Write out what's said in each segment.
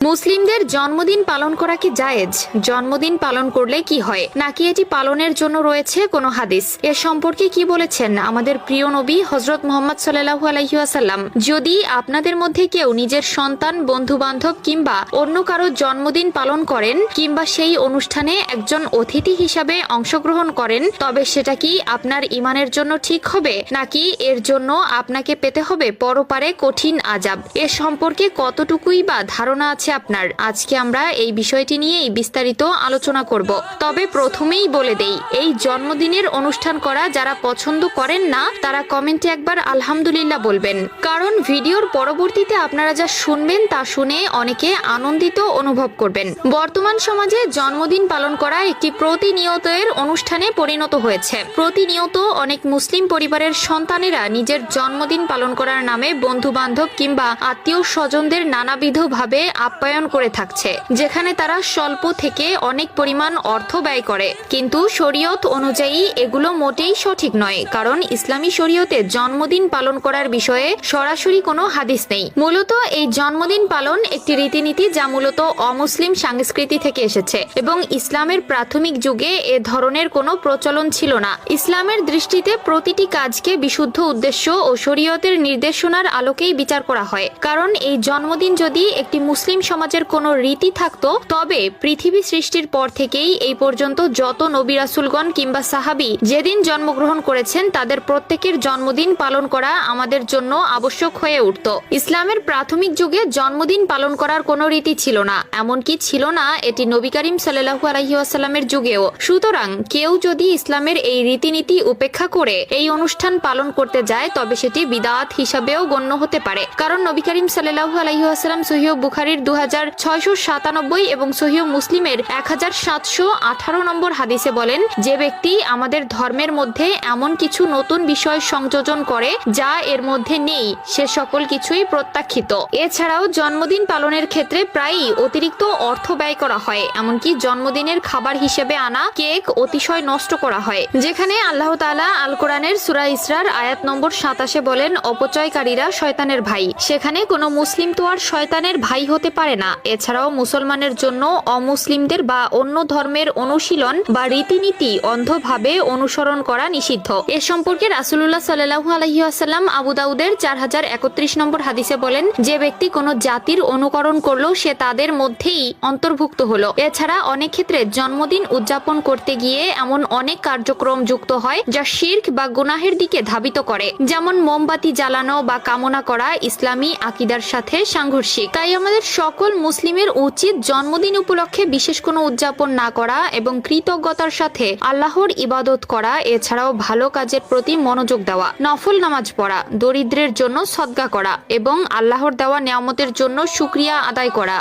মুসলিমদের জন্মদিন পালন করা কি জায়েজ? জন্মদিন পালন করলে কি হয়, নাকি এটি পালনের জন্য রয়েছে কোনো হাদিস? এ সম্পর্কে কি বলেছেন আমাদের প্রিয় নবী হযরত মুহাম্মদ সাল্লাল্লাহু আলাইহি ওয়াসাল্লাম? যদি আপনাদের মধ্যে কেউ নিজের সন্তান, বন্ধু বান্ধব কিংবা অন্য কারো জন্মদিন পালন করেন কিংবা সেই অনুষ্ঠানে একজন অতিথি হিসাবে অংশগ্রহণ করেন, তবে সেটা কি আপনার ঈমানের জন্য ঠিক হবে, নাকি এর জন্য আপনাকে পেতে হবে পরপারে কঠিন আযাব? এ সম্পর্কে কতটুকুই বা ধারণা আছে আপনার? আজকে আমরা এই বিষয়টি নিয়েই বিস্তারিত আলোচনা করব। তবে প্রথমেই বলে দেই, এই জন্মদিনের অনুষ্ঠান করা যারা পছন্দ করেন না তারা কমেন্টে একবার আলহামদুলিল্লাহ বলবেন, কারণ ভিডিওর পরবর্তীতে আপনারা যা শুনবেন তা শুনে অনেকে আনন্দিত অনুভব করবেন। বর্তমান সমাজে জন্মদিন পালন করা একটি প্রতিনিয়তের অনুষ্ঠানে পরিণত হয়েছে। প্রতিনিয়ত অনেক মুসলিম পরিবারের সন্তানেরা নিজের জন্মদিন পালন করার নামে বন্ধু বান্ধব কিংবা আত্মীয় স্বজনদের নানাবিধভাবে আপ্যায়ন করে থাকছে, যেখানে তারা স্বল্প থেকে অনেক পরিমাণ অর্থ ব্যয় করে। কিন্তু শরীয়ত অনুযায়ী এগুলো মোটেই সঠিক নয়, কারণ ইসলামী শরীয়তে জন্মদিন পালন করার বিষয়ে সরাসরি কোনো হাদিস নেই। মূলত এই জন্মদিন পালন একটি রীতিনীতি যা মূলত অমুসলিম সংস্কৃতি থেকে এসেছে এবং ইসলামের প্রাথমিক যুগে এ ধরনের কোনো প্রচলন ছিল না। ইসলামের দৃষ্টিতে প্রতিটি কাজকে বিশুদ্ধ উদ্দেশ্য ও শরীয়তের নির্দেশনার আলোকেই বিচার করা হয়। কারণ এই জন্মদিন যদি একটি মুসলিম সমাজের কোনো রীতি থাকতো, তবে পৃথিবী সৃষ্টির পর থেকেই এই পর্যন্ত যত নবী রাসূলগণ কিংবা সাহাবী যেদিন জন্মগ্রহণ করেছেন তাদের প্রত্যেকের জন্মদিন পালন করা আমাদের জন্য আবশ্যক হয়ে উঠত। ইসলামের প্রাথমিক যুগে জন্মদিন পালন করার কোনো রীতি ছিল না, এমনকি ছিল না এটি নবী করিম সাল্লাল্লাহু আলাইহি ওয়াসাল্লামের যুগেও। সুতরাং কেউ যদি ইসলামের এই রীতিনীতি উপেক্ষা করে এই অনুষ্ঠান পালন করতে যায়, তবে সেটি বিদআত হিসাবেও গণ্য হতে পারে। কারণ নবী করিম সাল্লাল্লাহু আলাইহি ওয়াসাল্লাম সহিহ বুখারীর 2697 এবং সহিহ মুসলিমের 1718 নম্বর হাদিসে বলেন, যে ব্যক্তি আমাদের ধর্মের মধ্যে এমন কিছু নতুন বিষয় সংযোজন করে যা এর মধ্যে নেই, সে সকল কিছুই প্রত্যাখ্যিত। এছাড়াও জন্মদিন পালনের ক্ষেত্রে প্রায়ই অতিরিক্ত অর্থ ব্যয় করা হয়, এমনকি জন্মদিনের খাবার হিসেবে আনা কেক অতিশয় নষ্ট করা হয়। যেখানে আল্লাহ তাআলা আল কোরআনের সূরা ইসরার আয়াত নম্বর 27 বলেন, অপচয়কারীরা শয়তানের ভাই। সেখানে কোনো মুসলিম তো আর শয়তানের ভাই হতে পারে না। এছাড়াও মুসলমানের জন্য অমুসলিমদের বা অন্য ধর্মের অনুশীলন বা রীতিনীতি অন্ধভাবে অনুসরণ করা নিষিদ্ধ। এ সম্পর্কে রাসূলুল্লাহ সাল্লাল্লাহু আলাইহি ওয়াসাল্লাম আবু দাউদের 4031 নম্বর হাদিসে বলেন, যে ব্যক্তি কোনো জাতির অনুকরণ করলো সে তাদের মধ্যেই অন্তর্ভুক্ত হলো। এছাড়া অনেক ক্ষেত্রে জন্মদিন উদযাপন করতে গিয়ে এমন অনেক কার্যক্রম যুক্ত হয় যা শিরক বা গুনাহের দিকে ধাবিত করে, যেমন মোমবাতি জ্বালানো বা কামনা করা ইসলামী আকীদার সাথে সাংঘর্ষিক। তাই আমাদের সকল মুসলিমের উচিত জন্মদিন উপলক্ষে বিশেষ কোনো উদযাপন না করা এবং কৃতজ্ঞতার সাথে আল্লাহর ইবাদত করা। এছাড়াও ভালো কাজের প্রতি মনোযোগ দেওয়া, নফল নামাজ পড়া, দরিদ্রের জন্য সদকা করা এবং আল্লাহর দেওয়া নিয়ামতের জন্য শুকরিয়া আদায় করা।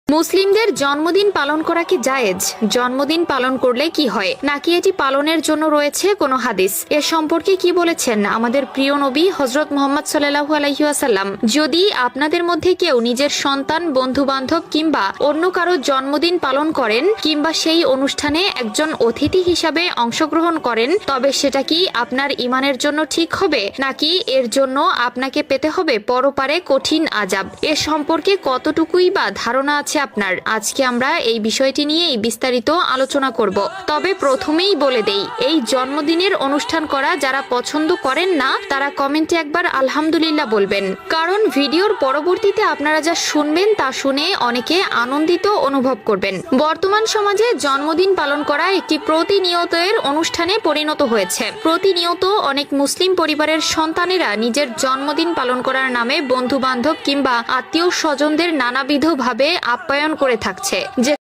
মুসলিমদের জন্মদিন পালন করা কি জায়েজ? জন্মদিন পালন করলে কি হয়, নাকি এটি পালনের জন্য রয়েছে কোনো হাদিস? এ সম্পর্কে কি বলেছেন আমাদের প্রিয় নবী হযরত মুহাম্মদ সাল্লাল্লাহু আলাইহি ওয়াসাল্লাম? যদি আপনাদের মধ্যে কেউ নিজের সন্তান, বন্ধু বান্ধব কিংবা অন্য কারো জন্মদিন পালন করেন কিংবা সেই অনুষ্ঠানে একজন অতিথি হিসাবে অংশগ্রহণ করেন, তবে সেটা কি আপনার ঈমানের জন্য ঠিক হবে, নাকি এর জন্য আপনাকে পেতে হবে পরপারে কঠিন আযাব? এ সম্পর্কে কতটুকুই বা ধারণা আছে আপনার? আজকে আমরা এই বিষয়টি নিয়েই বিস্তারিত আলোচনা করব। তবে প্রথমেই বলে দেই, এই জন্মদিনের অনুষ্ঠান করা যারা পছন্দ করেন না তারা কমেন্টে একবার আলহামদুলিল্লাহ বলবেন, কারণ ভিডিওর পরবর্তীতে আপনারা যা শুনবেন তা শুনে অনেকে আনন্দিত অনুভব করবেন। বর্তমান সমাজে জন্মদিন পালন করা একটি প্রতিনিয়তের অনুষ্ঠানে পরিণত হয়েছে। প্রতিনিয়ত অনেক মুসলিম পরিবারের সন্তানেরা নিজের জন্মদিন পালন করার নামে বন্ধু বান্ধব কিংবা আত্মীয় স্বজনদের নানাবিধভাবে আপ্যায়ন করে থাকছে, যে